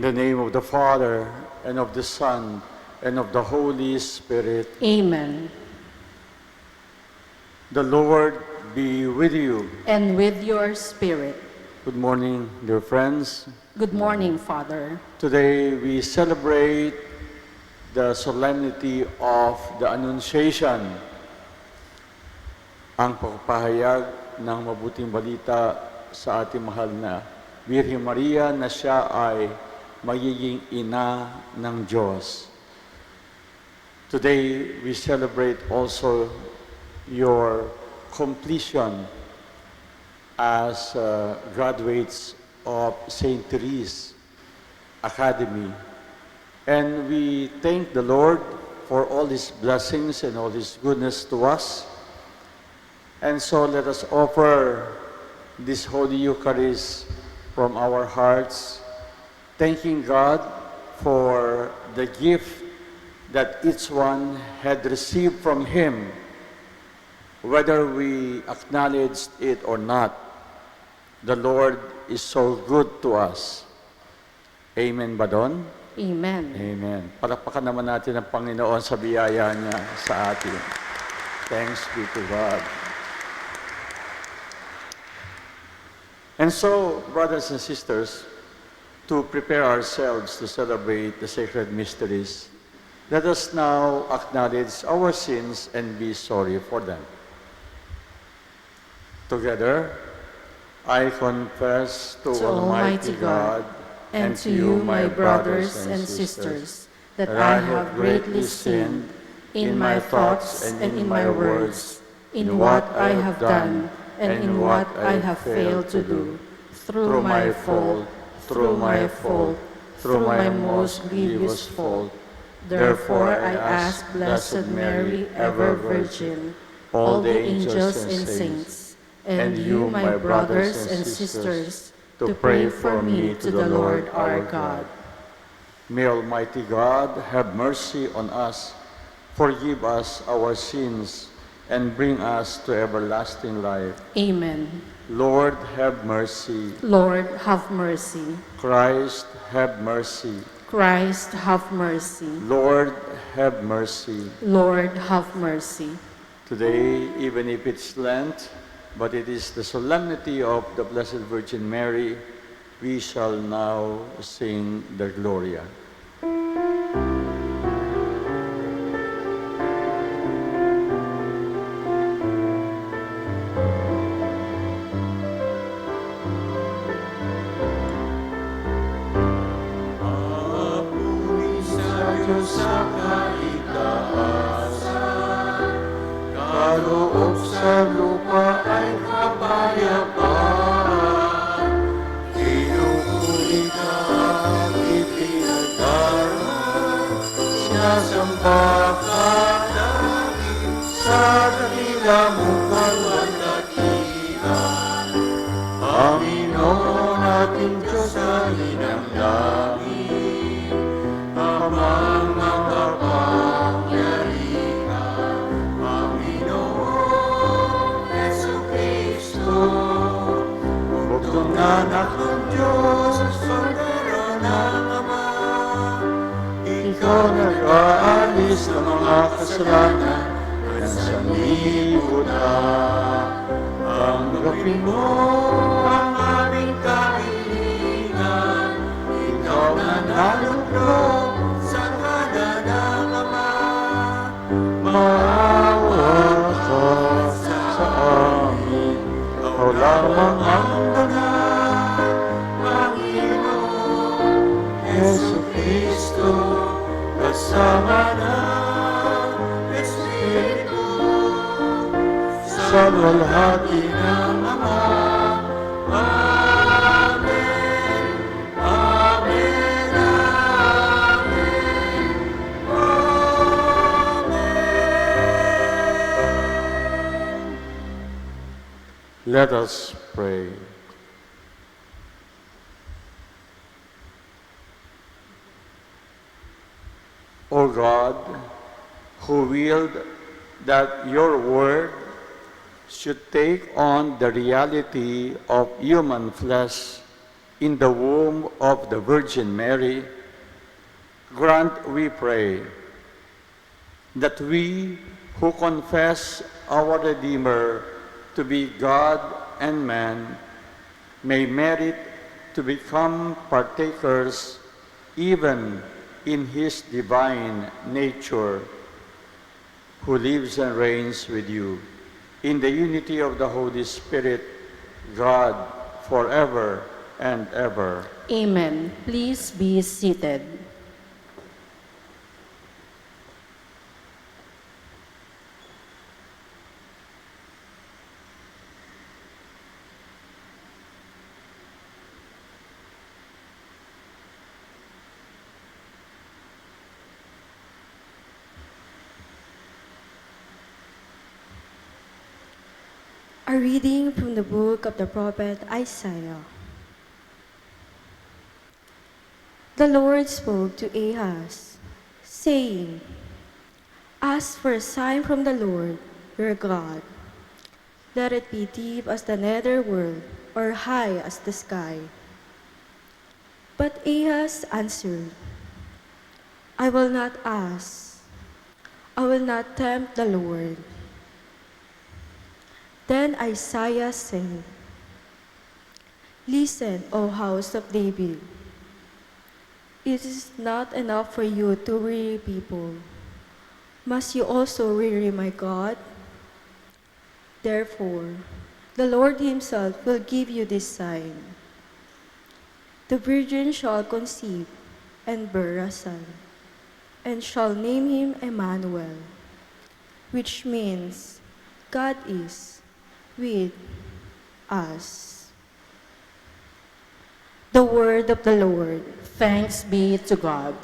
the name of the Father, and of the Son, and of the Holy Spirit. Amen. The Lord be with you. And with your spirit. Good morning, dear friends. Good morning, Father. Today we celebrate the solemnity of the Annunciation, ang pagpahayag ng mabuting balita sa ating mahal na Birhen Maria na siya ay magiging ina ng Diyos. Today we celebrate also your completion as graduates of St. Therese Academy. And we thank the Lord for all His blessings and all His goodness to us. And so let us offer this Holy Eucharist from our hearts, thanking God for the gift that each one had received from Him, whether we acknowledged it or not. The Lord is so good to us. Amen ba doon? Amen. Amen. Palakpakan naman natin ang Panginoon sa biyaya niya sa atin. Thanks be to God. And so, brothers and sisters, to prepare ourselves to celebrate the sacred mysteries, let us now acknowledge our sins and be sorry for them. Together, I confess to Almighty God and to you, my brothers and sisters, that I have greatly sinned in my thoughts and in my words, in what I have done and in what I have failed to do, through my fault, through my most grievous fault. Therefore I ask Blessed Mary, ever Virgin, all the angels and saints, and you, my brothers and sisters, to pray for me to the Lord our God. May Almighty God have mercy on us, forgive us our sins, and bring us to everlasting life. Amen. Lord, have mercy. Lord, have mercy. Christ, have mercy. Christ, have mercy. Lord, have mercy. Lord, have mercy. Today, even if it's Lent, but it is the solemnity of the Blessed Virgin Mary, we shall now sing the Gloria. Sa kaitaasan, kaloob sa lupa ay kapayapaan. Pinupuri ka, ipinagdarman, sinasamba ka namin sa kanila mong kalwalhatian. Panginoon ating Diyos na inang langit, Amang makapangyarihan, Panginoon Jesucristo, bugtong anak ng Diyos, Kordero ng Ama. Ikaw nag-aalis ng mga kasalanan ng sanlibutan. Tanggapin mo ang aming kahilingan, ikaw na nalugod maawa ka sa amin, ikaw lamang ang banal, Panginoon Jesucristo, kasama ng Espiritu, sa luwalhati ng Ama. Let us pray. O God, who willed that your word should take on the reality of human flesh in the womb of the Virgin Mary, grant, we pray, that we who confess our Redeemer to be God and man may merit to become partakers even in his divine nature, who lives and reigns with you in the unity of the Holy Spirit, God, forever and ever. Amen. Please be seated. A reading from the book of the prophet Isaiah. The Lord spoke to Ahaz, saying, "Ask for a sign from the Lord, your God. Let it be deep as the nether world, or high as the sky." But Ahaz answered, "I will not ask. I will not tempt the Lord." Then Isaiah said, "Listen, O house of David. It is not enough for you to weary people. Must you also weary my God? Therefore, the Lord himself will give you this sign. The virgin shall conceive and bear a son, and shall name him Emmanuel, which means God is with us." The word of the Lord. Thanks be to God.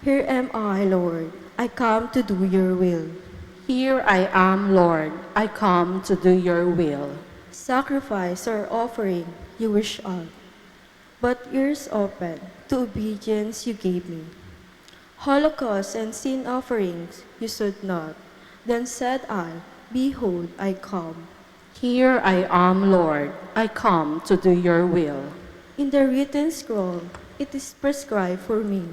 Here am I, Lord. I come to do your will. Here I am, Lord. I come to do your will. Sacrifice or offering you wish of, but ears open to obedience you gave me. Holocaust and sin offerings you should not. Then said I, "Behold, I come." Here I am, Lord. I come to do your will. In the written scroll, it is prescribed for me.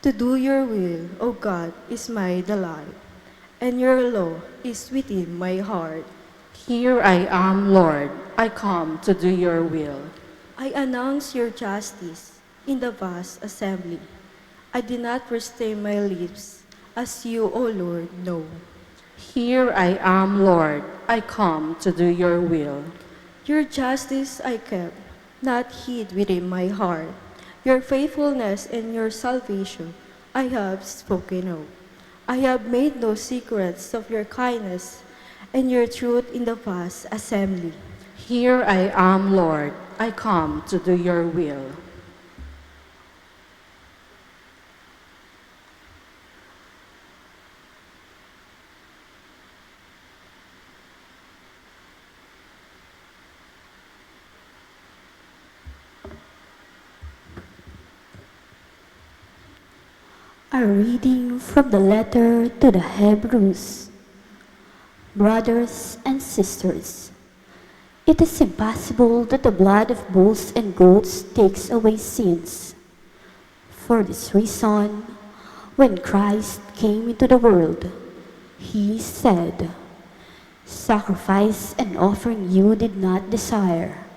To do your will, O God, is my delight, and your law is within my heart. Here I am, Lord. I come to do your will. I announce your justice in the vast assembly. I did not restrain my lips, as you, O Lord, know. Here I am, Lord. I come to do your will. Your justice I kept, not hid within my heart. Your faithfulness and your salvation I have spoken of. I have made no secrets of your kindness and your truth in the vast assembly. Here I am, Lord. I come to do your will. A reading from the letter to the Hebrews. Brothers and sisters, it is impossible that the blood of bulls and goats takes away sins. For this reason, when Christ came into the world, he said, "Sacrifice and offering you did not desire,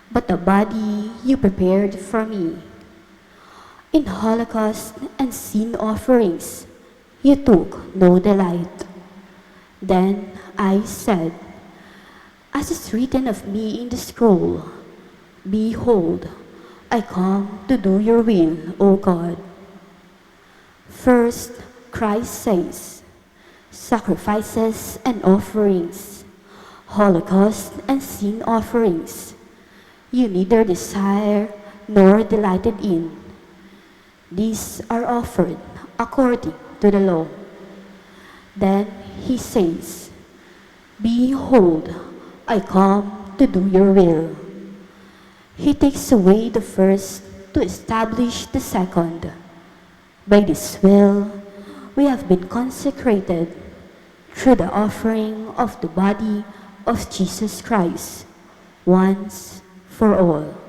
but the body you prepared for me. In holocaust and sin offerings you took no delight." Then I said, "As is written of me in the scroll, behold, I come to do your will, O God." First, Christ says, "Sacrifices and offerings, holocaust and sin offerings, you neither desire nor delighted in. These are offered according to the law." Then he says, "Behold, I come to do your will." He takes away the first to establish the second. By this will, we have been consecrated through the offering of the body of Jesus Christ, once for all.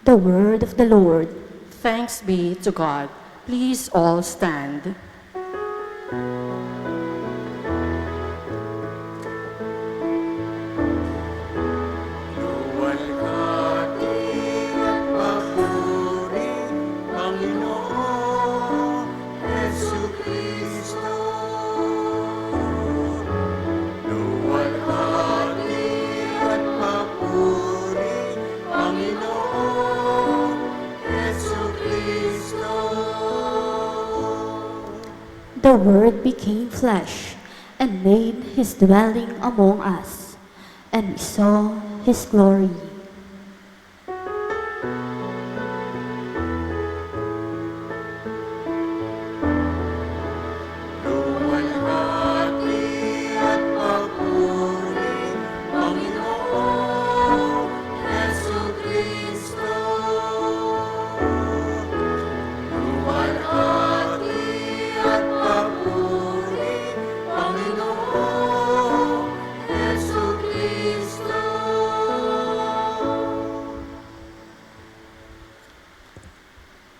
The word of the Lord. Thanks be to God. Please all stand. The Word became flesh and made his dwelling among us, and we saw his glory.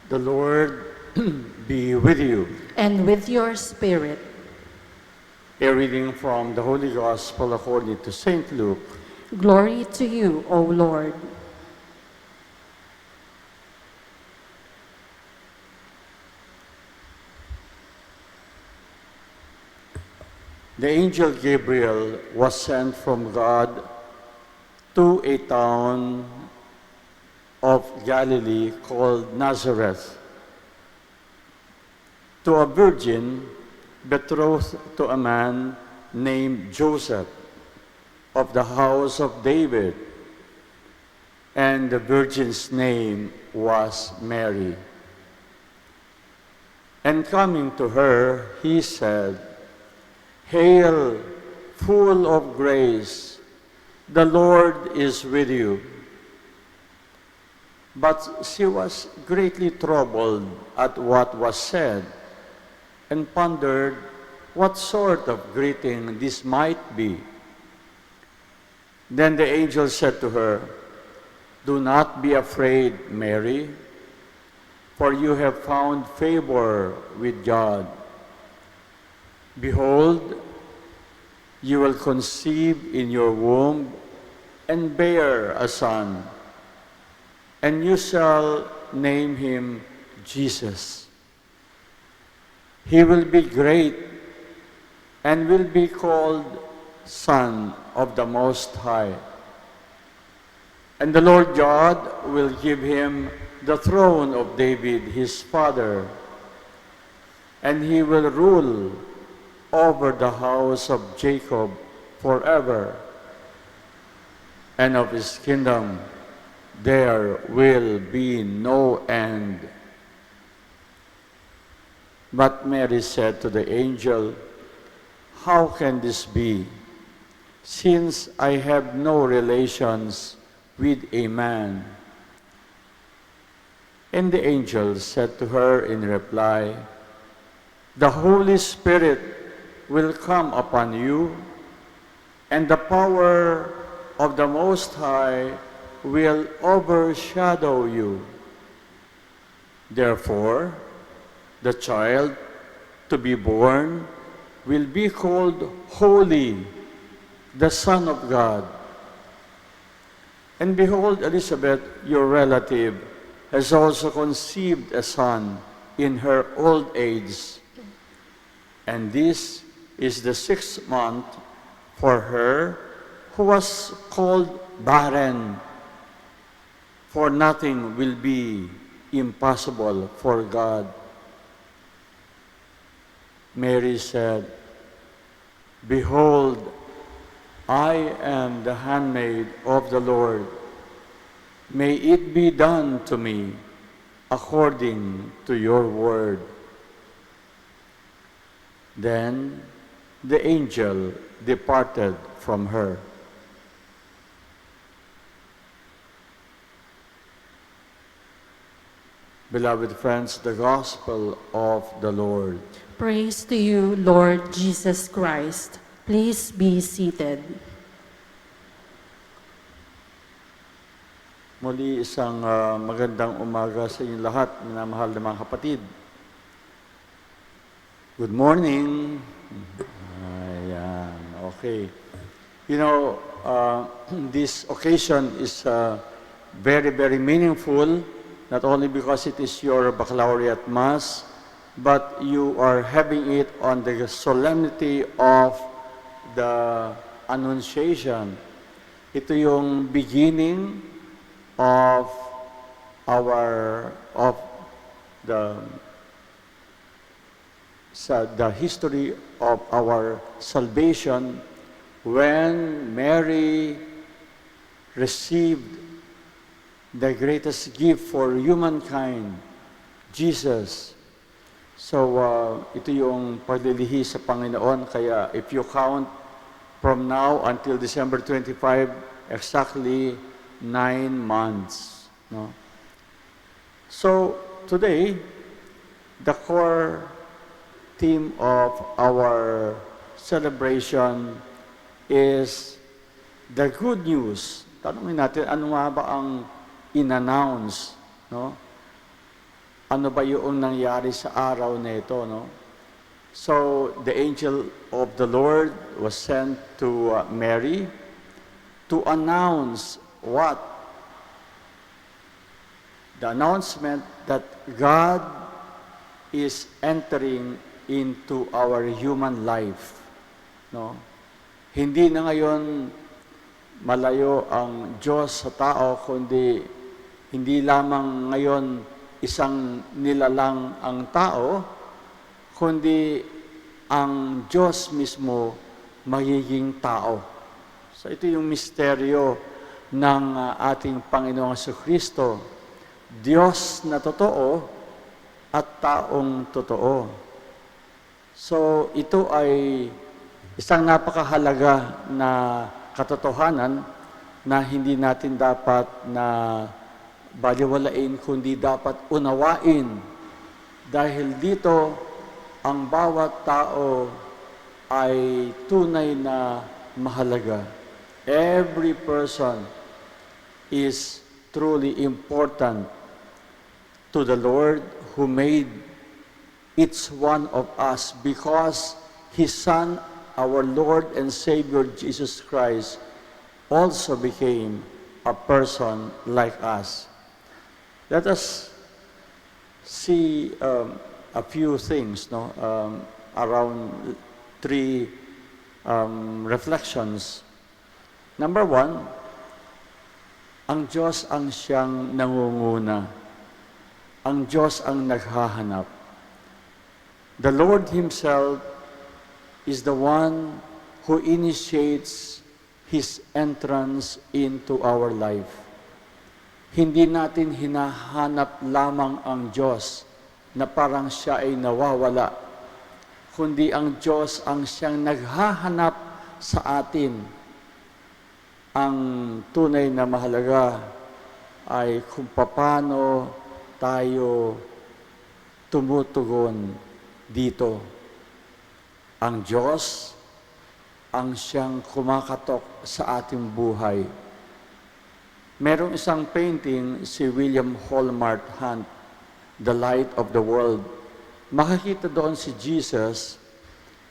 The Lord be with you. And with your spirit. A reading from the Holy Gospel according to St. Luke. Glory to you, O Lord. The angel Gabriel was sent from God to a town of Galilee called Nazareth, to a virgin betrothed to a man named Joseph of the house of David, and the virgin's name was Mary. And coming to her, he said, "Hail, full of grace, the Lord is with you." But she was greatly troubled at what was said, and pondered what sort of greeting this might be. Then the angel said to her, "Do not be afraid, Mary, for you have found favor with God. Behold, you will conceive in your womb and bear a son, and you shall name him Jesus. He will be great and will be called Son of the Most High. And the Lord God will give him the throne of David his father, and he will rule over the house of Jacob forever, and of his kingdom there will be no end." But Mary said to the angel, "How can this be, since I have no relations with a man?" And the angel said to her in reply, "The Holy Spirit will come upon you, and the power of the Most High will overshadow you. Therefore, the child to be born will be called Holy, the Son of God. And behold, Elizabeth, your relative, has also conceived a son in her old age. And this is the 6th month for her who was called barren. For nothing will be impossible for God." Mary said, "Behold, I am the handmaid of the Lord. May it be done to me according to your word." Then the angel departed from her. Beloved friends, the Gospel of the Lord. Praise to you, Lord Jesus Christ. Please be seated. Muli isang magandang umaga sa inyong lahat, minamahal na mga kapatid. Good morning. Ayan, okay. You know, this occasion is very, very meaningful, not only because it is your baccalaureate mass, but you are having it on the solemnity of the Annunciation. Ito yung beginning of the history of our salvation when Mary received the greatest gift for humankind, Jesus. So, ito yung paglilihi sa Panginoon. Kaya if you count from now until December 25, exactly 9 months. No? So, today, the core theme of our celebration is the good news. Tanungin natin, ano nga ba ang in-announce? No? Ano ba yung nangyari sa araw na ito? No? So, the angel of the Lord was sent to Mary to announce what? The announcement that God is entering into our human life. No? Hindi na ngayon malayo ang Diyos sa tao, kundi hindi lamang ngayon isang nilalang ang tao, kundi ang Diyos mismo magiging tao. So ito yung misteryo ng ating Panginoong Jesucristo. Diyos na totoo at taong totoo. So ito ay isang napakahalaga na katotohanan na hindi natin dapat na baliwalain, kundi dapat unawain. Dahil dito, ang bawat tao ay tunay na mahalaga. Every person is truly important to the Lord who made each one of us because His Son, our Lord and Savior Jesus Christ, also became a person like us. Let us see a few things, no, around three reflections. Number one, ang Diyos ang siyang nangunguna. Ang Diyos ang naghahanap. The Lord Himself is the one who initiates His entrance into our life. Hindi natin hinahanap lamang ang Diyos na parang siya ay nawawala, kundi ang Diyos ang siyang naghahanap sa atin. Ang tunay na mahalaga ay kung paano tayo tumutugon dito. Ang Diyos ang siyang kumakatok sa ating buhay. Merong isang painting si William Hallmark Hunt, The Light of the World. Makikita doon si Jesus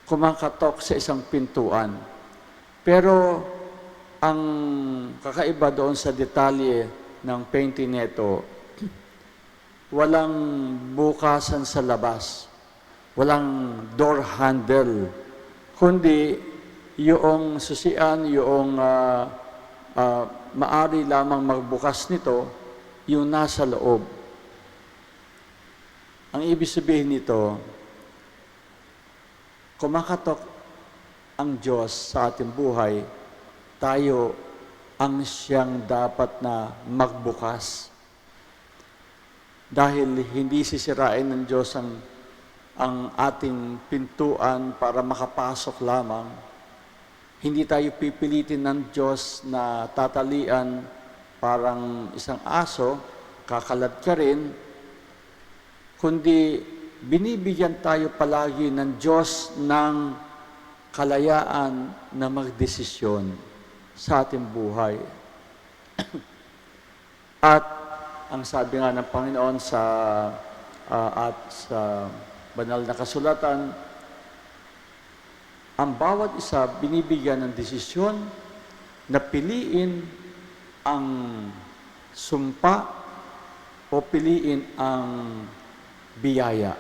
kumakatok sa isang pintuan. Pero ang kakaiba doon sa detalye ng painting nito, walang bukasan sa labas, walang door handle, kundi yung susian, yung maari lamang magbukas nito, yung nasa loob. Ang ibig sabihin nito, kumakatok ang Diyos sa ating buhay, tayo ang siyang dapat na magbukas. Dahil hindi sisirain ng Diyos ang ating pintuan para makapasok lamang. Hindi tayo pipilitin ng Diyos na tatalian parang isang aso, kakalat ka rin, kundi binibigyan tayo palagi ng Diyos ng kalayaan na magdesisyon sa ating buhay. At ang sabi nga ng Panginoon sa banal na kasulatan, ang bawat isa binibigyan ng desisyon na piliin ang sumpa o piliin ang biyaya.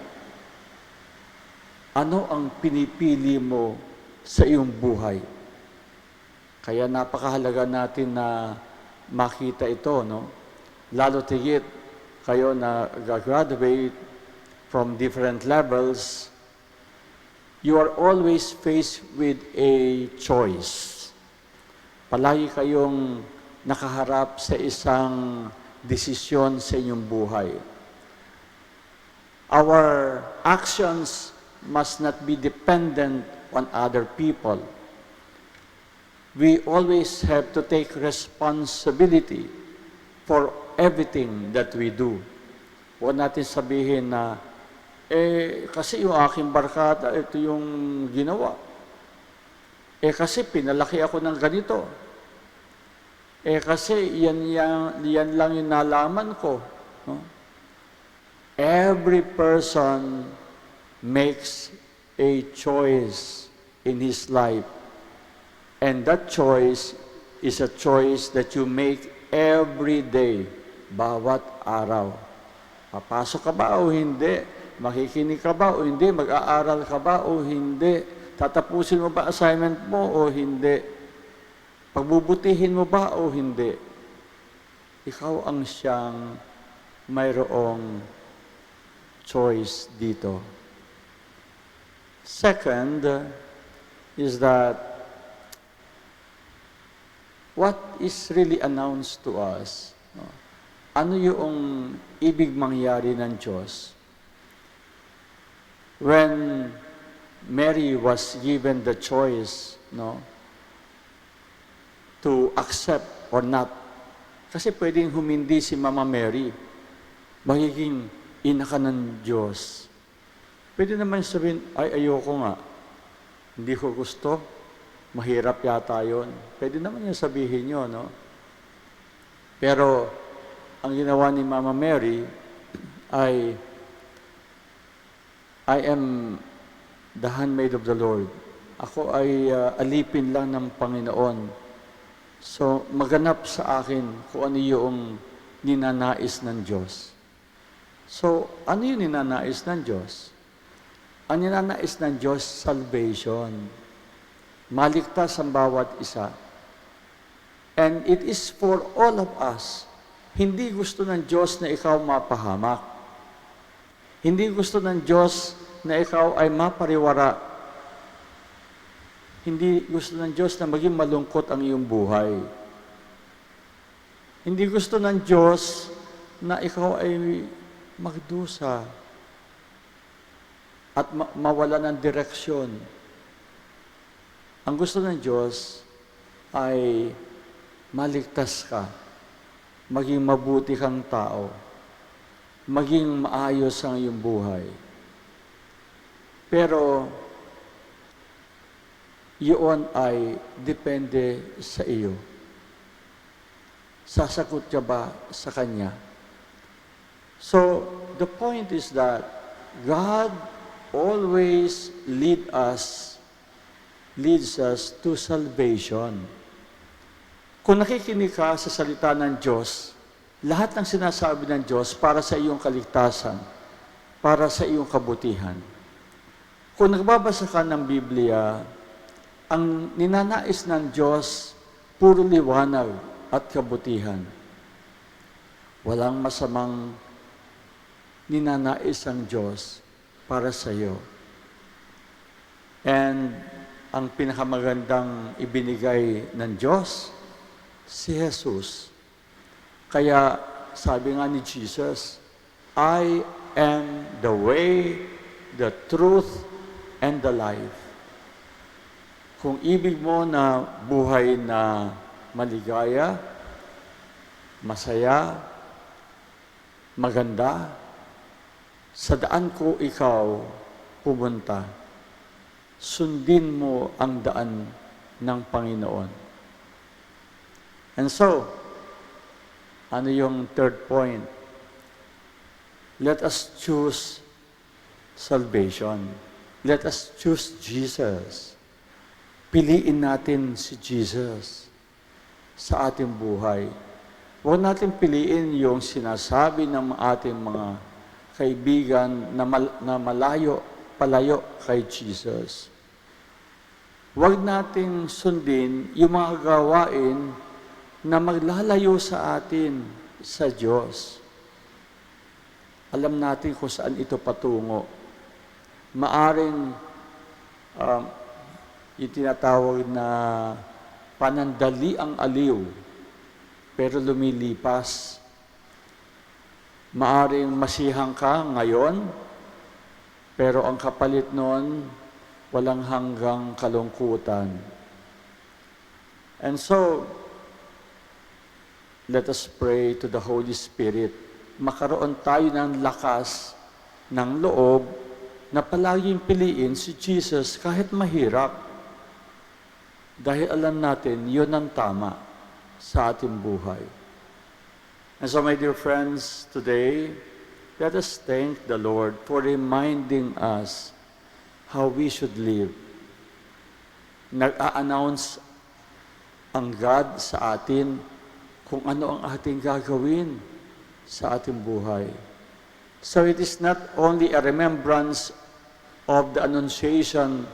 Ano ang pinipili mo sa iyong buhay? Kaya napakahalaga natin na makita ito, no? Lalo tigit kayo na graduate from different levels, you are always faced with a choice. Palagi kayong nakaharap sa isang desisyon sa inyong buhay. Our actions must not be dependent on other people. We always have to take responsibility for everything that we do. Huwag natin sabihin na, kasi yung aking barkada, ito yung ginawa. Kasi pinalaki ako ng ganito. Kasi yan lang yung nalaman ko. No? Every person makes a choice in his life. And that choice is a choice that you make every day, bawat araw. Papasok ka ba o hindi? Makikinig ka ba o hindi? Mag-aaral ka ba o hindi? Tatapusin mo ba assignment mo o hindi? Pagbubutihin mo ba o hindi? Ikaw ang siyang mayroong choice dito. Second is that what is really announced to us, no? Ano yung ibig mangyari ng Diyos? When Mary was given the choice, no, to accept or not, kasi pwedeng humindi si Mama Mary, magiging ina ka ng Diyos. Pwede naman sabihin, ayoko nga, hindi ko gusto, mahirap yata yun. Pwede naman yung sabihin nyo, no? Pero, ang ginawa ni Mama Mary ay, I am the handmaid of the Lord. Ako ay alipin lang ng Panginoon. So, maganap sa akin kung ano yung ninanais ng Diyos. So, ano yung ninanais ng Diyos? Ang ninanais ng Diyos, salvation. Maligtas ang bawat isa. And it is for all of us. Hindi gusto ng Diyos na ikaw mapahamak. Hindi gusto ng Diyos na ikaw ay mapariwara. Hindi gusto ng Diyos na maging malungkot ang iyong buhay. Hindi gusto ng Diyos na ikaw ay magdusa at mawala ng direksyon. Ang gusto ng Diyos ay maligtas ka, maging mabuti kang tao, maging maayos ang iyong buhay. Pero, yun ay depende sa iyo. Sasagot ka ba sa Kanya? So, the point is that God always leads us to salvation. Kung nakikinig ka sa salita ng Diyos, lahat ng sinasabi ng Diyos para sa iyong kaligtasan, para sa iyong kabutihan. Kung nagbabasa ka ng Biblia, ang ninanais ng Diyos, puro liwanag at kabutihan. Walang masamang ninanais ang Diyos para sa iyo. And ang pinakamagandang ibinigay ng Diyos, si Jesus. Kaya sabi nga ni Jesus, I am the way, the truth, and the life. Kung ibig mo na buhay na maligaya, masaya, maganda, sa daan ko ikaw pumunta. Sundin mo ang daan ng Panginoon. And so, Ano yung third point? Let us choose salvation. Let us choose Jesus. Piliin natin si Jesus sa ating buhay. Huwag natin piliin yung sinasabi ng ating mga kaibigan na palayo kay Jesus. Huwag nating sundin yung mga gawain na maglalayo sa atin sa Diyos. Alam natin kung saan ito patungo. Maaring yung tinatawag na panandali ang aliw, pero lumilipas. Maaring masihang ka ngayon, pero ang kapalit noon, walang hanggang kalungkutan. And so, let us pray to the Holy Spirit. Makaroon tayo ng lakas, ng loob, na palaging piliin si Jesus kahit mahirap. Dahil alam natin, yun ang tama sa ating buhay. And so, my dear friends, today, let us thank the Lord for reminding us how we should live. Nag-a-announce ang God sa atin kung ano ang ating gagawin sa ating buhay. So it is not only a remembrance of the Annunciation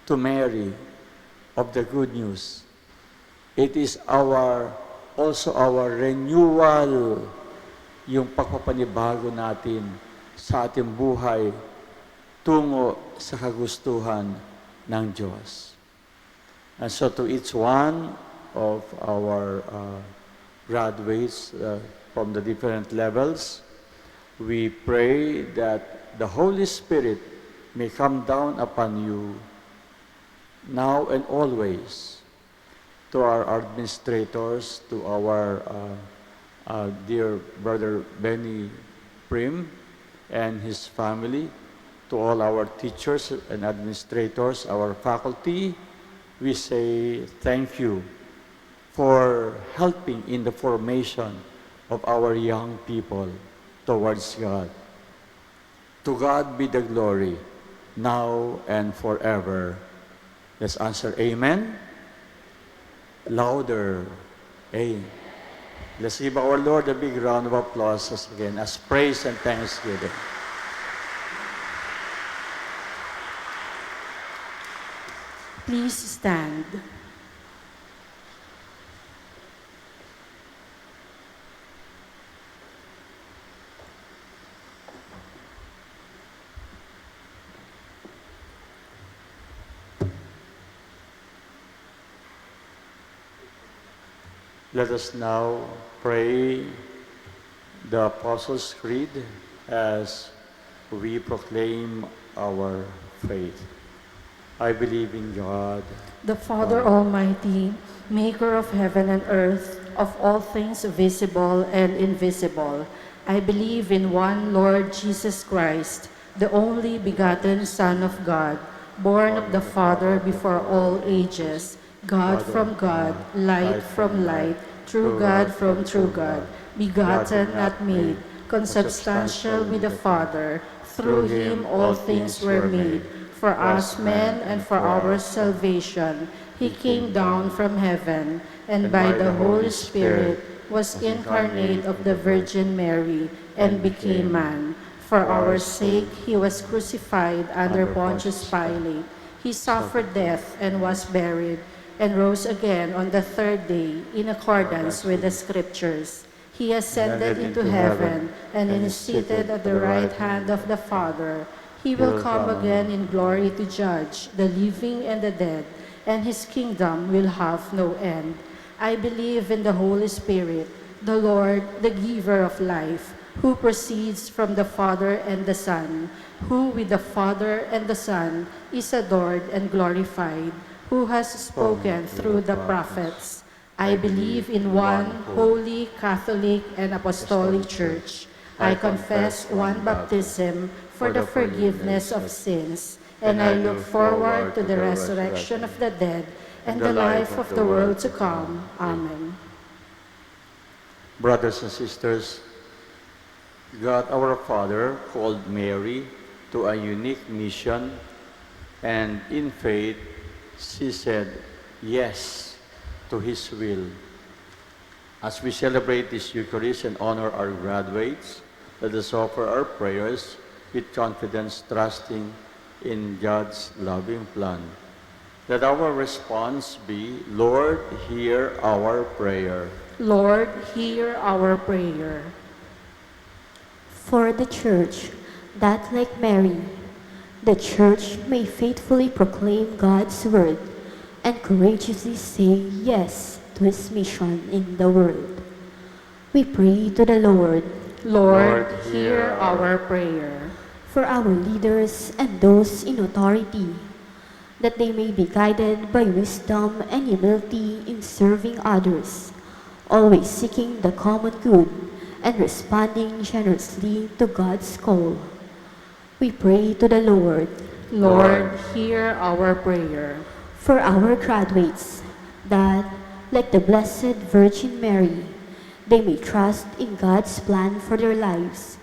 to Mary of the good news. It is also our renewal, yung pagpapanibago natin sa ating buhay tungo sa kagustuhan ng Diyos. And so to each one of our graduates from the different levels, we pray that the Holy Spirit may come down upon you now and always. To our administrators, to our dear brother Benny Prim and his family, to all our teachers and administrators, our faculty, we say thank you for helping in the formation of our young people towards God. To God be the glory, now and forever. Let's answer amen. Louder. Amen. Let's give our Lord a big round of applause again as praise and thanksgiving. Please stand. Let us now pray the Apostles' Creed as we proclaim our faith. I believe in God, The Father Almighty, maker of heaven and earth, of all things visible and invisible. I believe in one Lord Jesus Christ, the only begotten Son of God, born of the Father before all ages, God from God, light from light, true God from true God, begotten, not made, consubstantial with the Father. Through him all things were made. For us men and for our salvation, he came down from heaven, and by the Holy Spirit was incarnate of the Virgin Mary, and became man. For our sake he was crucified under Pontius Pilate. He suffered death and was buried, and rose again on the third day in accordance with the Scriptures. He ascended into heaven and is seated at the right hand of the Father. He will come again in glory to judge the living and the dead, and his kingdom will have no end. I believe in the Holy Spirit, the Lord, the giver of life, who proceeds from the Father and the Son, who with the Father and the Son is adored and glorified, who has spoken through the prophets. I believe in one holy, Catholic, and Apostolic Church. I confess one baptism for the forgiveness of sins, and I look forward to the resurrection of the dead and the life of the world to come. Amen. Brothers and sisters, God our Father called Mary to a unique mission, and in faith, she said yes to His will. As we celebrate this Eucharist and honor our graduates, let us offer our prayers with confidence, trusting in God's loving plan. Let our response be, Lord, hear our prayer. Lord, hear our prayer. For the Church, that like Mary, the Church may faithfully proclaim God's word and courageously say yes to His mission in the world. We pray to the Lord. Lord, hear our prayer. For our leaders and those in authority, that they may be guided by wisdom and humility in serving others, always seeking the common good and responding generously to God's call. We pray to the Lord. Lord, hear our prayer. For our graduates, that, like the Blessed Virgin Mary, they may trust in God's plan for their lives,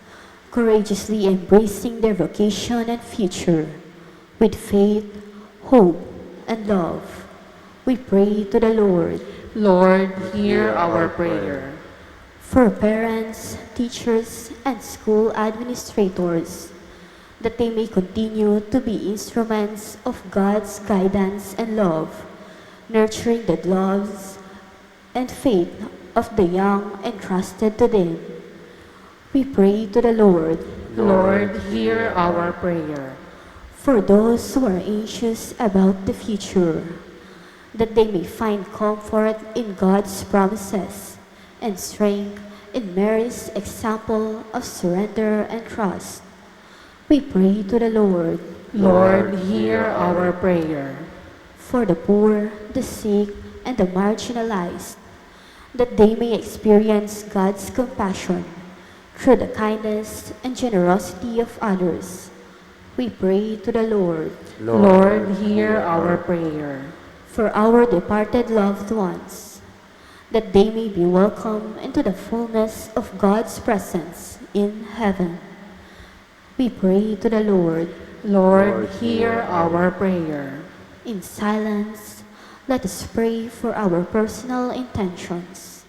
courageously embracing their vocation and future with faith, hope, and love. We pray to the Lord. Lord, hear our prayer. For parents, teachers, and school administrators, that they may continue to be instruments of God's guidance and love, nurturing the loves and faith of the young entrusted to them. We pray to the Lord. Lord, hear our prayer. For those who are anxious about the future, that they may find comfort in God's promises and strength in Mary's example of surrender and trust. We pray to the Lord. Lord, hear our prayer. For the poor, the sick, and the marginalized, that they may experience God's compassion through the kindness and generosity of others. We pray to the Lord. Lord, hear our prayer. For our departed loved ones, that they may be welcomed into the fullness of God's presence in heaven. We pray to the Lord. Lord, hear our prayer. In silence, let us pray for our personal intentions.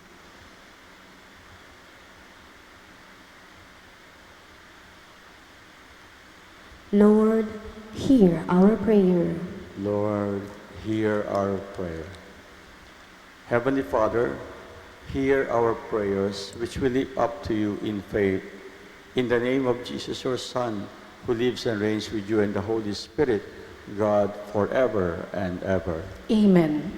Lord, hear our prayer. Lord, hear our prayer. Heavenly Father, hear our prayers which we lift up to you in faith. In the name of Jesus, your Son, who lives and reigns with you and the Holy Spirit, God, forever and ever. Amen.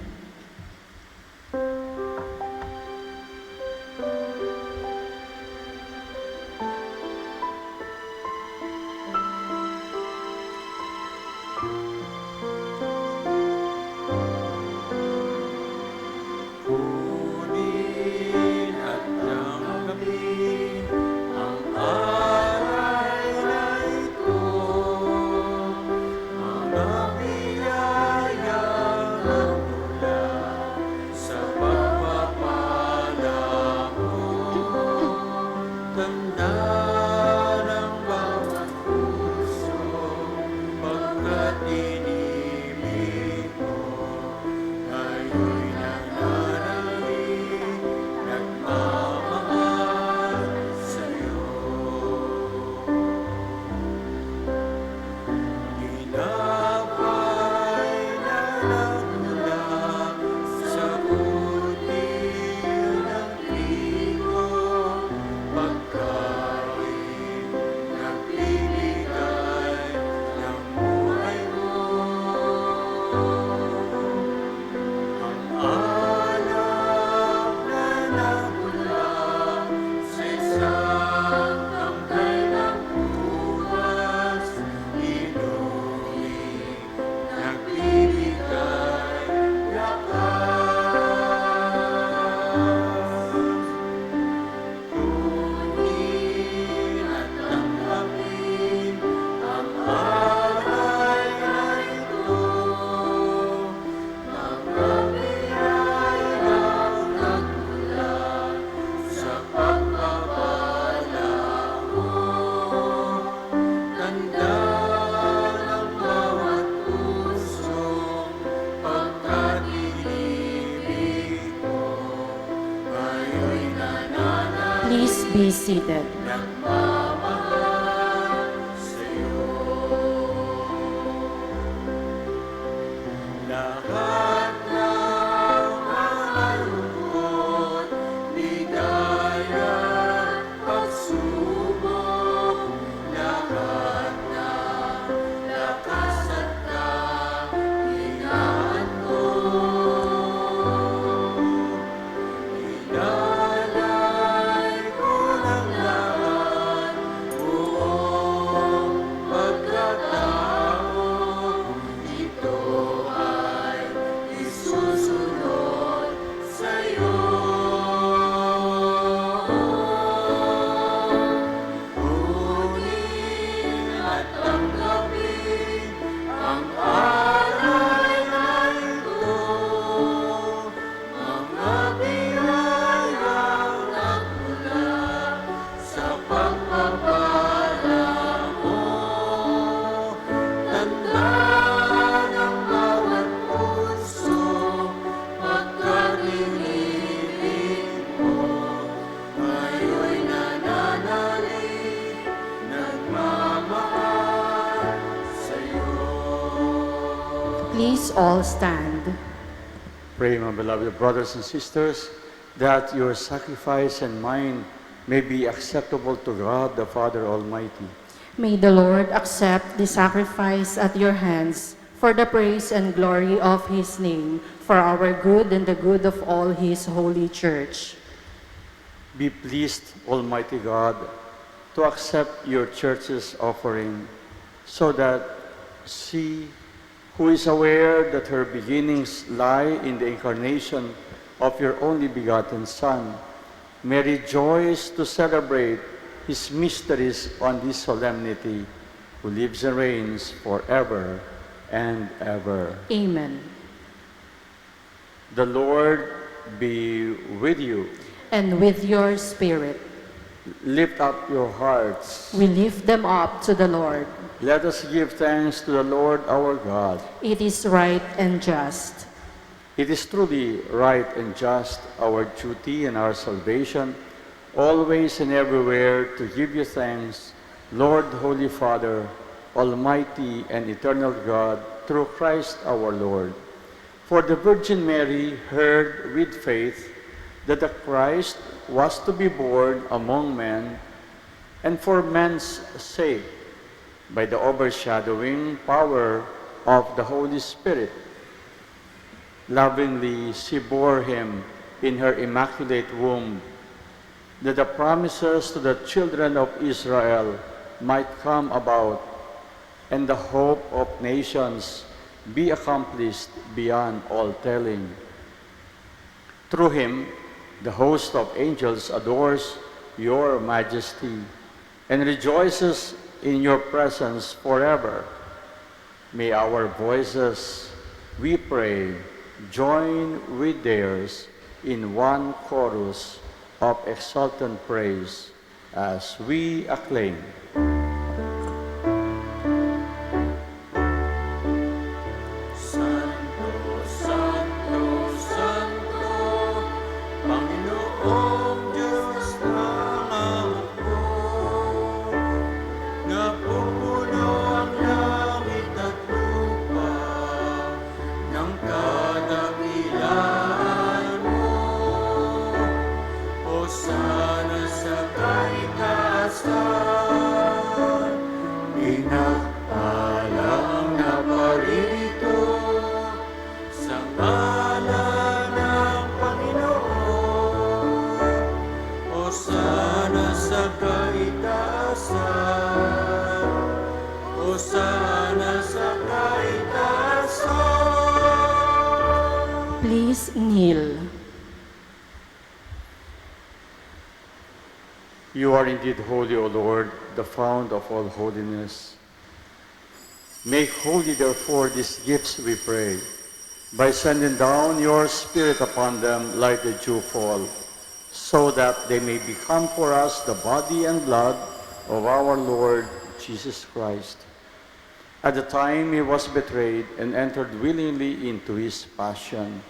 Kunin at tanggapin ang aray-aray ko, mga biyayang mula be seated. Lahat ng malungkot, ligaya at subok, lahat ng lakas at kahinaan ko, ilalay ko ng lahat, buong pagkatao, ito ay isusunod sa'yo. Kunin at tanggapin ang aral na ito, mga biyayang nagmula sa pagpapala mo. Tandaan ang bawat puso, pagkadinig mo, ngayon nananalig, nagmamahal sa'yo. Please all stand. Pray, my beloved brothers and sisters, that your sacrifice and mine may be acceptable to God the Father Almighty. May the Lord accept the sacrifice at your hands for the praise and glory of his name, for our good and the good of all his holy church. Be pleased, Almighty God, to accept your church's offering, so that she, who is aware that her beginnings lie in the incarnation of your only begotten Son, may rejoice to celebrate his mysteries on this solemnity, who lives and reigns forever and ever. Amen. The Lord be with you. And with your spirit, Lift up your hearts. we lift them up to the Lord. Let us give thanks to the Lord our God. It is right and just. It is truly right and just, our duty and our salvation, always and everywhere to give you thanks, Lord, Holy Father, Almighty and eternal God, through Christ our Lord. For the Virgin Mary heard with faith that the Christ was to be born among men, and for men's sake, by the overshadowing power of the Holy Spirit, lovingly she bore him in her immaculate womb, that the promises to the children of Israel might come about, and the hope of nations be accomplished beyond all telling. Through him, the host of angels adores your majesty and rejoices in your presence forever. May our voices, we pray, join with theirs in one chorus of exultant praise as we acclaim. Santo, Santo, Santo, Panginoong Diyos ng hukbo, napupuno ang langit at lupa ng kadakilaan mo. Hosana sa kaitaasan, pinagpalang na parito sa ngalan ng Panginoon. Hosana sa kaitaasan, Hosana sa kaitaasan. Please kneel. You are indeed holy, O Lord, the fount of all holiness. Make holy, therefore, these gifts, we pray, by sending down your Spirit upon them like the dewfall, so that they may become for us the body and blood of our Lord Jesus Christ. At the time he was betrayed and entered willingly into his passion,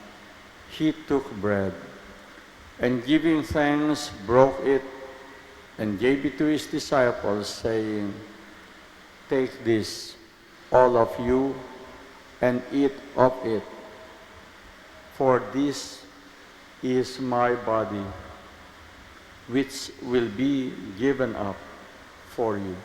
he took bread, and giving thanks, broke it, and gave it to his disciples, saying, "Take this, all of you, and eat of it, for this is my body, which will be given up for you."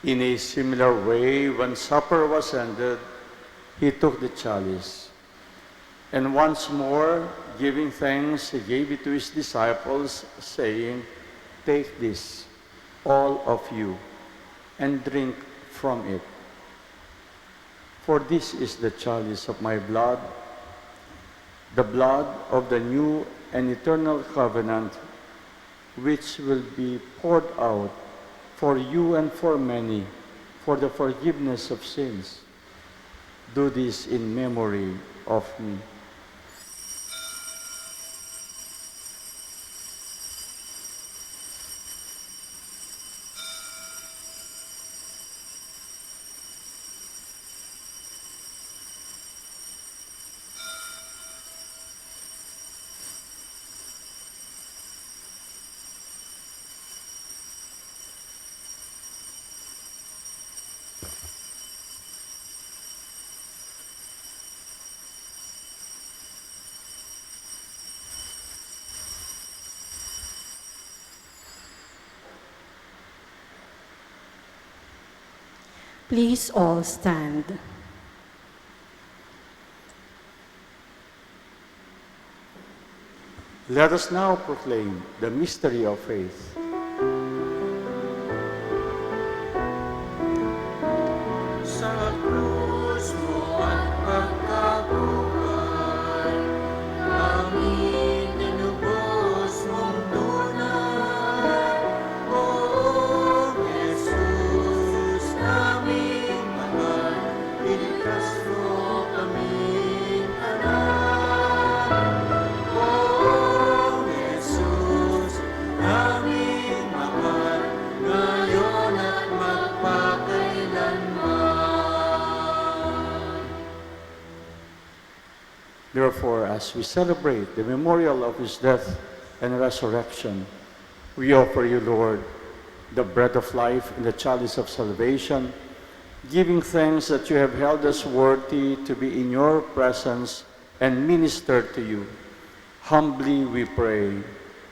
In a similar way, when supper was ended, he took the chalice, and once more, giving thanks, he gave it to his disciples, saying, "Take this, all of you, and drink from it. For this is the chalice of my blood, the blood of the new and eternal covenant, which will be poured out for you and for many, for the forgiveness of sins. Do this in memory of me." Please all stand. Let us now proclaim the mystery of faith. Sa krus mo at pagkabuhay, amin inubos mong tunay. O Jesus, naming mahal, iligtas mo kaming anak. O Jesus, naming mahal, ngayon at magpakailanman. Therefore, as we celebrate the memorial of his death and resurrection, we offer you, Lord, the bread of life and the chalice of salvation, giving thanks that you have held us worthy to be in your presence and minister to you. Humbly we pray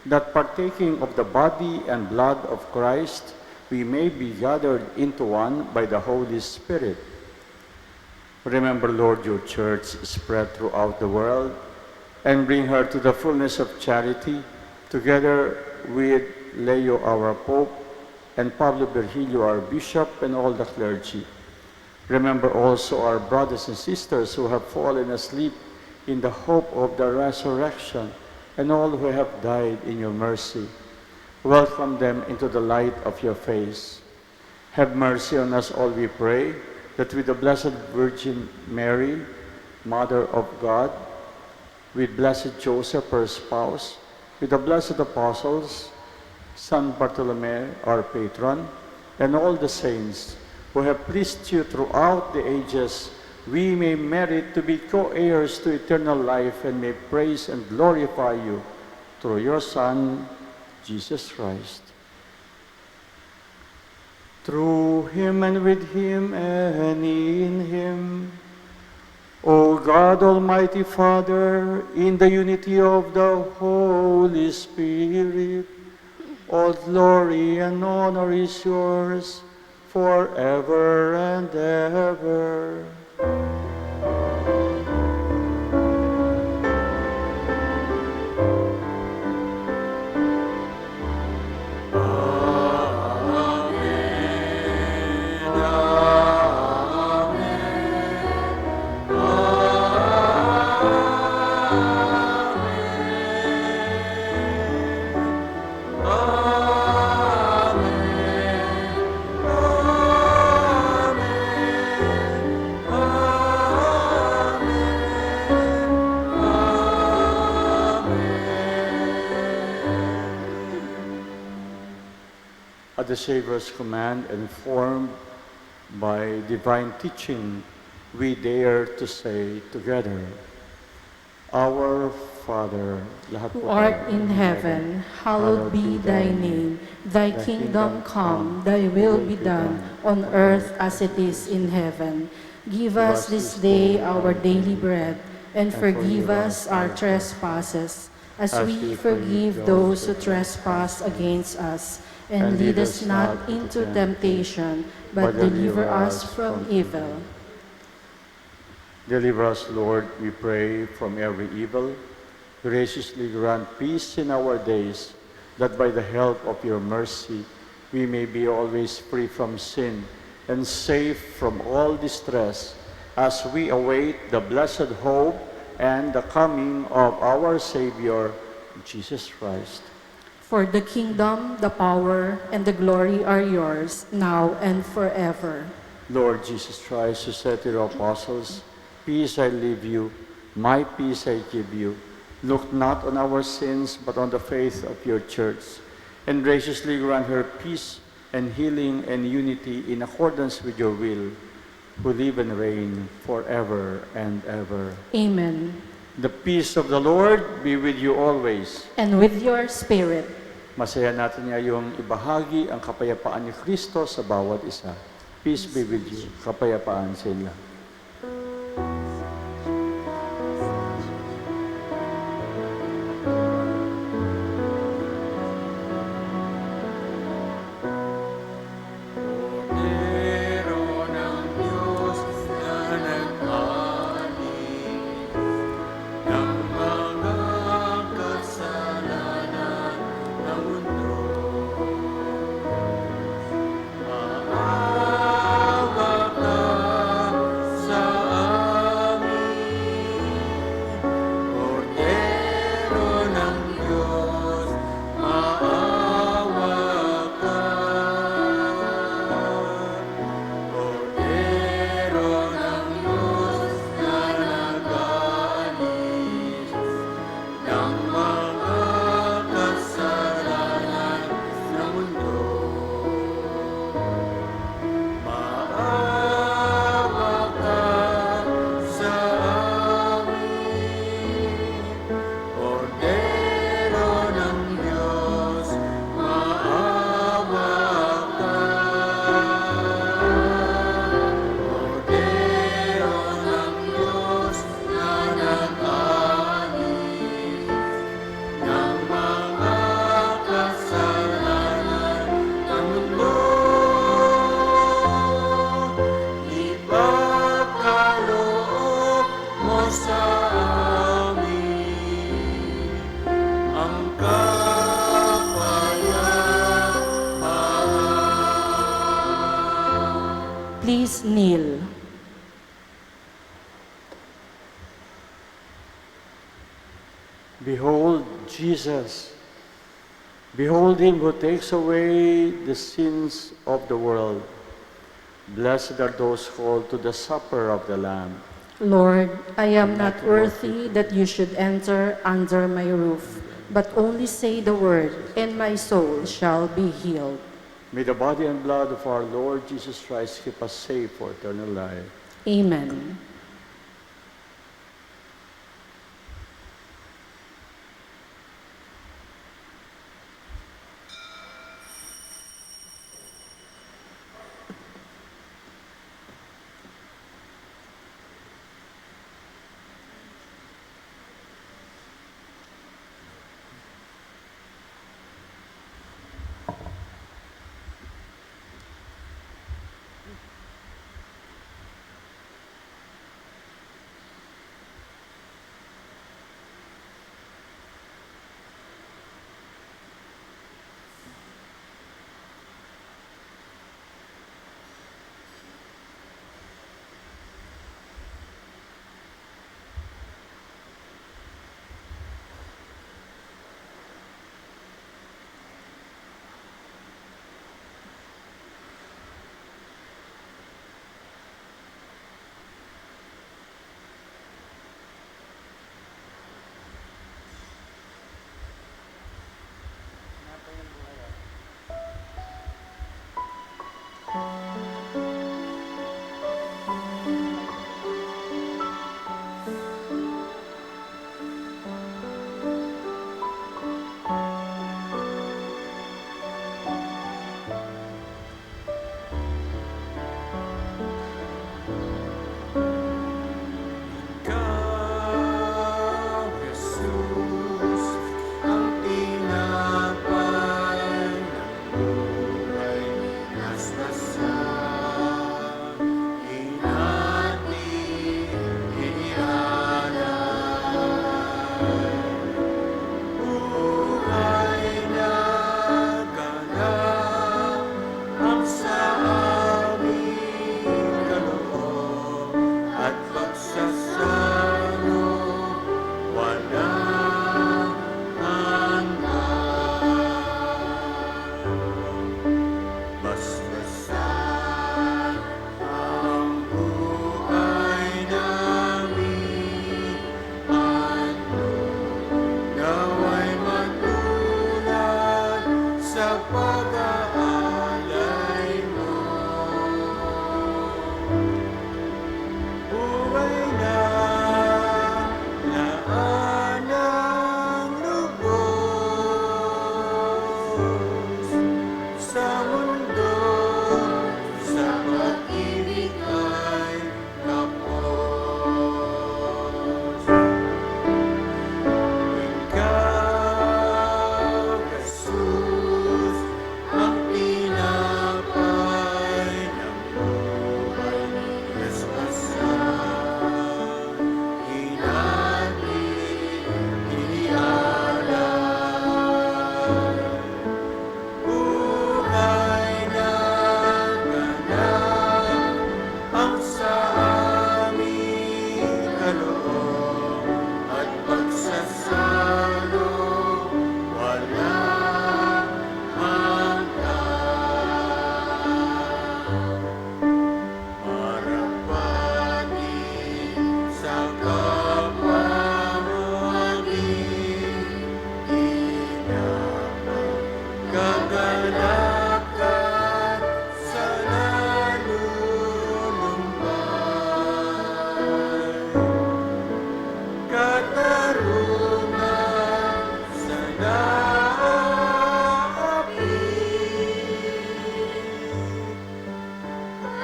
that partaking of the body and blood of Christ, we may be gathered into one by the Holy Spirit. Remember, Lord, your church spread throughout the world, and bring her to the fullness of charity, together with Leo, our Pope, and Pablo Virgilio, our Bishop, and all the clergy. Remember also our brothers and sisters who have fallen asleep in the hope of the resurrection, and all who have died in your mercy. Welcome them into the light of your face. Have mercy on us all, we pray, that with the Blessed Virgin Mary, Mother of God, with Blessed Joseph, her spouse, with the blessed apostles, San Bartolome, our patron, and all the saints who have pleased you throughout the ages, we may merit to be co-heirs to eternal life and may praise and glorify you through your Son, Jesus Christ. Through him and with him and in him, O God, Almighty Father, in the unity of the Holy Spirit, all glory and honor is yours forever and ever. At the Savior's command and formed by divine teaching, we dare to say together, Our Father, lahat Who po art tayo in heaven, hallowed be thy name. Thy kingdom come, thy will be done, on earth as it is in heaven. Give us this day our daily bread, and forgive us our trespasses, as we forgive those who trespass against us. And lead us not into temptation, but deliver us from evil. Deliver us, Lord, we pray, from every evil. Graciously grant peace in our days, that by the help of your mercy we may be always free from sin and safe from all distress, as we await the blessed hope and the coming of our Savior, Jesus Christ. For the kingdom, the power, and the glory are yours, now and forever. Lord Jesus Christ, who said to your apostles, Peace I leave you, my peace I give you. Look not on our sins, but on the faith of your church, and graciously grant her peace and healing and unity in accordance with your will, who live and reign forever and ever. Amen. The peace of the Lord be with you always. And with your spirit. Masaya natin ngayong ibahagi ang kapayapaan ni Kristo sa bawat isa. Peace be with you. Kapayapaan sa inyo. Kordero ng Diyos na nag-alis ng mga kasalanan ng mundo. Maawa ka sa amin. Kordero ng Diyos, maawa ka. Kordero ng Diyos na nag-alis ng mga kasalanan ng mundo. Maawa ka sa amin. Kordero ng Diyos, maawa ka. Kordero ng Diyos na nag-alis ng mga kasalanan ng mundo. Ipagkaloob mo sa amin ang kapayapaan. Please kneel. Behold Jesus. Behold him who takes away the sins of the world. Blessed are those called to the supper of the Lamb. Lord, I am not worthy that you should enter under my roof, but only say the word, and my soul shall be healed. May the body and blood of our Lord Jesus Christ keep us safe for eternal life. Amen. sa pag-aalay mo. Buhay na laan ng lubos sa mundo, sa pag-ibig ay kapos. Ikaw, Jesus, ang pinapay ng buhay, kaspasan, hinatid, inialay. Buhay na ganap ang sa aming kaloob at pagsasalo walang hanggan. Marapatin sa kapamaging kagalakan sa nalulumbay, katarungan sa naapi,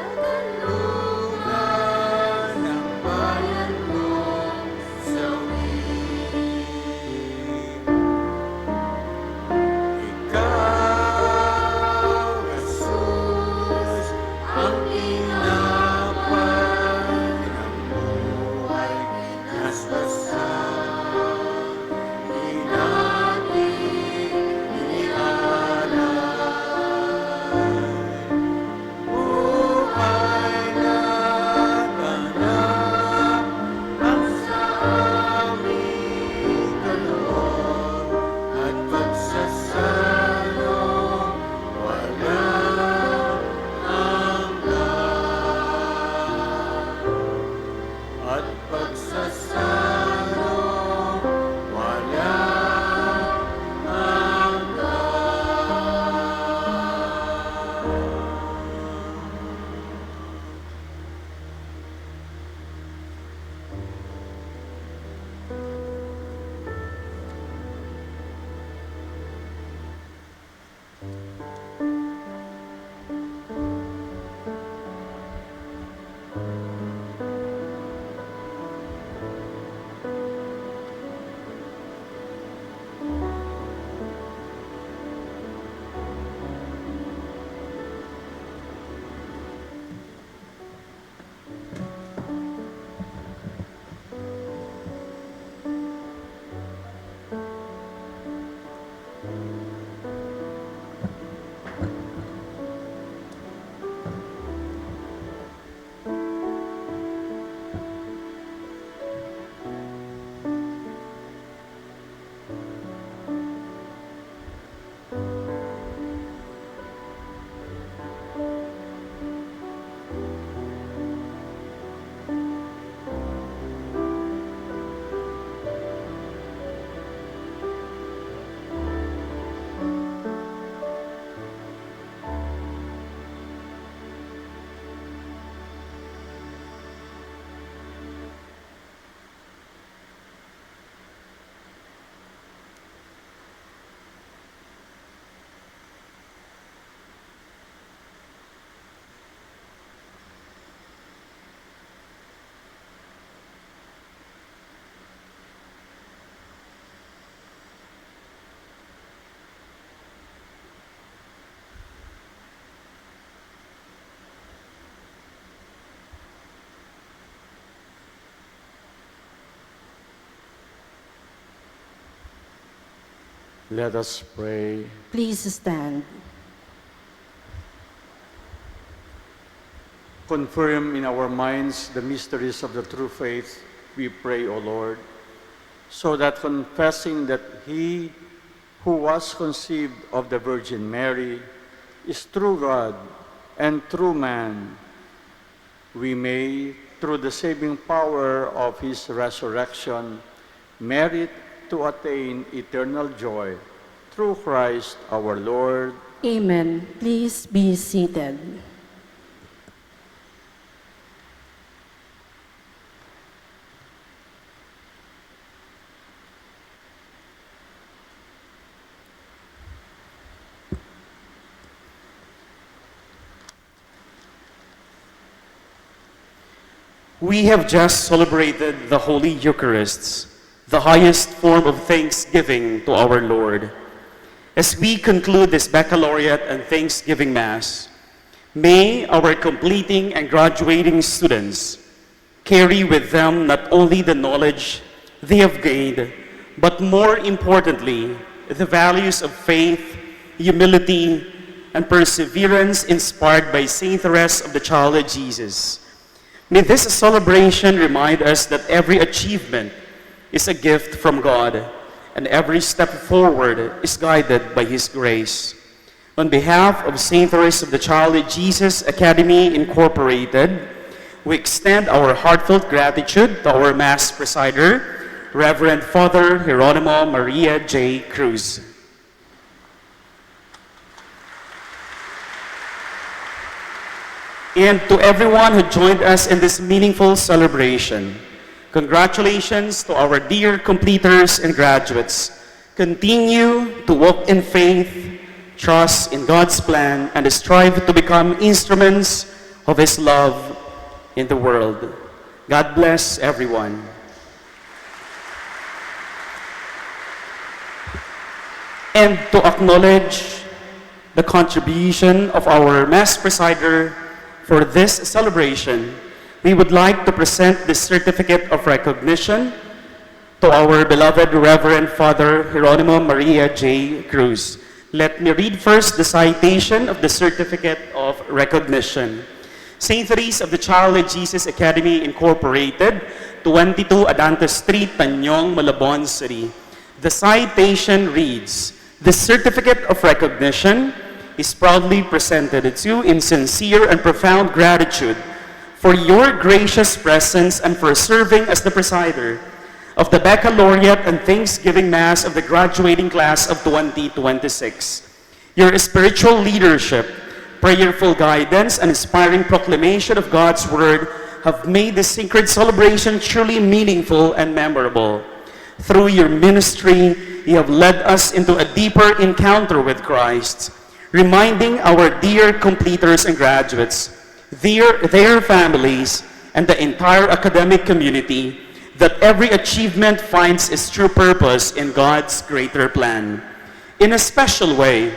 katarungan ng bayan mo sa Ikaw, Jesus, ang pinapay ng buhay, naspasan, hinatid, inialay. Buhay na ganap ang sa aming kaloob at pagsasalo walang hanggan. At pagsasalo walang hanggan. Let us pray. Please stand. Confirm in our minds the mysteries of the true faith, we pray, O Lord, so that confessing that He who was conceived of the Virgin Mary is true God and true man, we may, through the saving power of His resurrection, merit to attain eternal joy through Christ our Lord. Amen. Please be seated. We have just celebrated the Holy Eucharist, the highest form of thanksgiving to our Lord. As we conclude this Baccalaureate and Thanksgiving Mass, may our completing and graduating students carry with them not only the knowledge they have gained, but more importantly, the values of faith, humility, and perseverance inspired by Saint Therese of the Child of Jesus. May this celebration remind us that every achievement is a gift from God, and every step forward is guided by His grace. On behalf of Saint Therese of the Child of Jesus Academy Incorporated, we extend our heartfelt gratitude to our Mass presider, Reverend Father Geronimo Maria J. Cruz. And to everyone who joined us in this meaningful celebration, congratulations to our dear completers and graduates. Continue to walk in faith, trust in God's plan, and strive to become instruments of His love in the world. God bless everyone. And to acknowledge the contribution of our Mass presider for this celebration, we would like to present the certificate of recognition to our beloved Reverend Father Geronimo Maria J. Cruz. Let me read first the citation of the certificate of recognition. Saint Therese of the Child of Jesus Academy Incorporated, 22 Adante Street, Tanyong, Malabon City. The citation reads, "The certificate of recognition is proudly presented to you in sincere and profound gratitude for your gracious presence and for serving as the presider of the Baccalaureate and Thanksgiving Mass of the graduating class of 2026. Your spiritual leadership, prayerful guidance, and inspiring proclamation of God's Word have made the sacred celebration truly meaningful and memorable. Through your ministry, you have led us into a deeper encounter with Christ, reminding our dear completers and graduates, their families, and the entire academic community that every achievement finds its true purpose in God's greater plan. In a special way,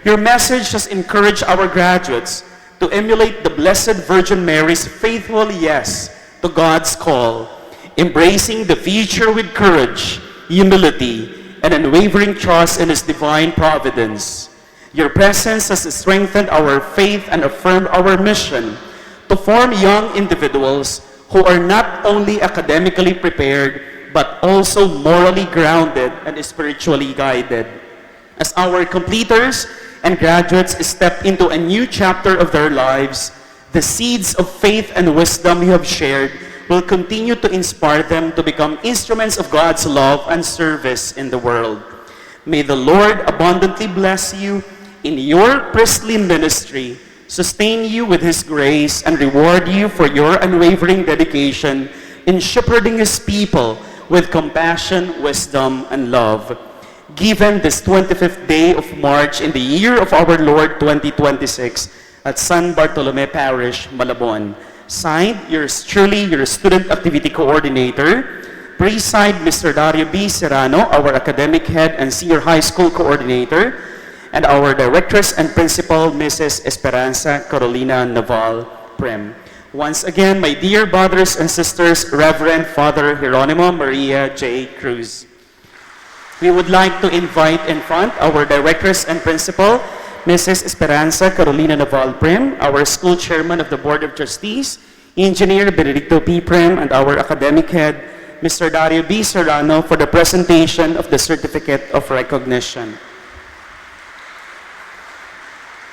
your message has encouraged our graduates to emulate the Blessed Virgin Mary's faithful yes to God's call, embracing the future with courage, humility, and unwavering trust in His divine providence. Your presence has strengthened our faith and affirmed our mission to form young individuals who are not only academically prepared, but also morally grounded and spiritually guided. As our completers and graduates step into a new chapter of their lives, the seeds of faith and wisdom you have shared will continue to inspire them to become instruments of God's love and service in the world. May the Lord abundantly bless you in your priestly ministry, sustain you with His grace, and reward you for your unwavering dedication in shepherding His people with compassion, wisdom, and love. Given this 25th day of March in the year of our Lord 2026 at San Bartolome Parish, Malabon. Signed, yours truly, your Student Activity Coordinator. Pre-signed, Mr. Dario B. Serrano, our Academic Head and Senior High School Coordinator, and our Directress and Principal, Mrs. Esperanza Carolina Naval Prem. Once again, my dear brothers and sisters, Reverend Father Geronimo Maria J. Cruz. We would like to invite in front our Directress and Principal, Mrs. Esperanza Carolina Naval Prem, our School Chairman of the Board of Trustees, Engineer Benedicto P. Prem, and our Academic Head, Mr. Dario B. Serrano, for the presentation of the Certificate of Recognition.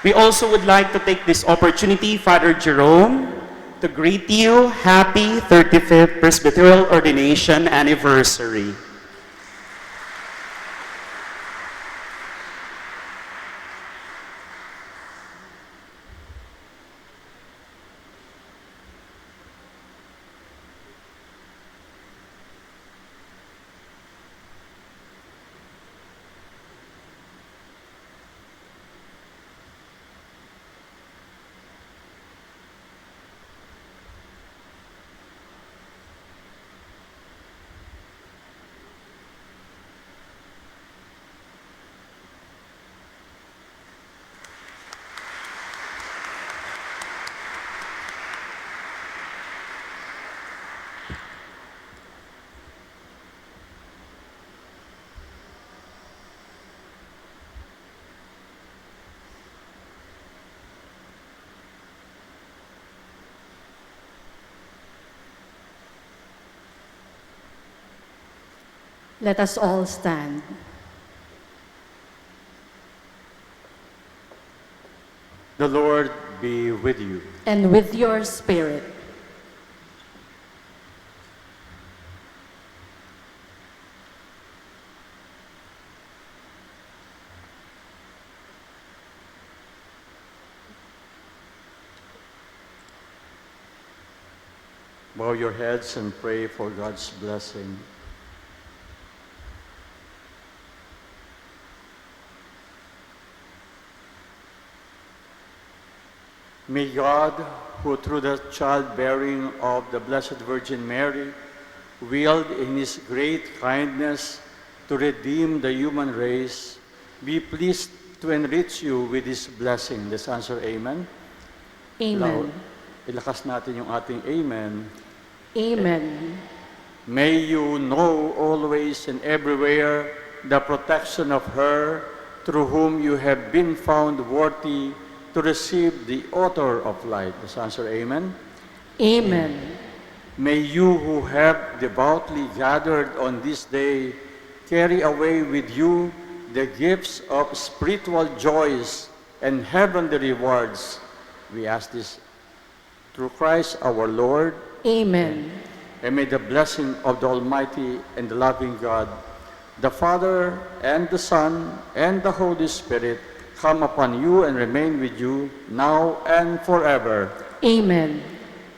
We also would like to take this opportunity, Father Jerome, to greet you. Happy 35th Presbyterial Ordination Anniversary. Let us all stand. The Lord be with you. And with your spirit. Bow your heads and pray for God's blessing. May God, who through the childbearing of the Blessed Virgin Mary, willed in his great kindness to redeem the human race, be pleased to enrich you with his blessing. Let's answer Amen. Amen. Ilakas natin yung ating Amen. Amen. May you know always and everywhere the protection of her through whom you have been found worthy to receive the author of life. Let's answer Amen. Amen. May you who have devoutly gathered on this day carry away with you the gifts of spiritual joys and heavenly rewards. We ask this through Christ our Lord. Amen. And may the blessing of the Almighty and the loving God, the Father and the Son and the Holy Spirit come upon you and remain with you now and forever. Amen.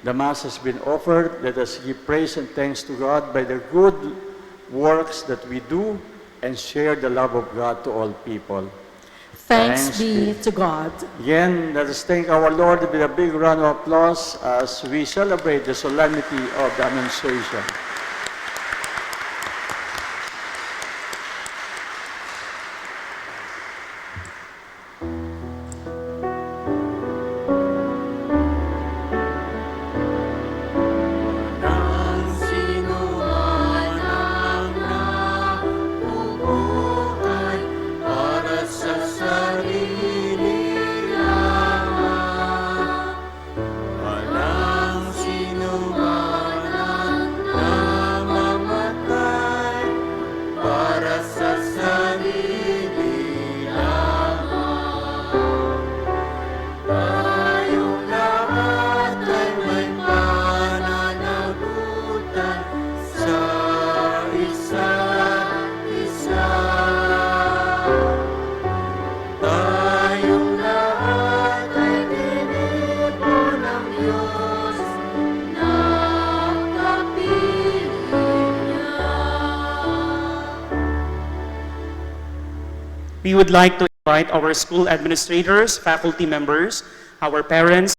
The Mass has been offered. Let us give praise and thanks to God by the good works that we do and share the love of God to all people. Thanks be to God. Again, let us thank our Lord with a big round of applause as we celebrate the solemnity of the Annunciation. We would like to invite our school administrators, faculty members, our parents,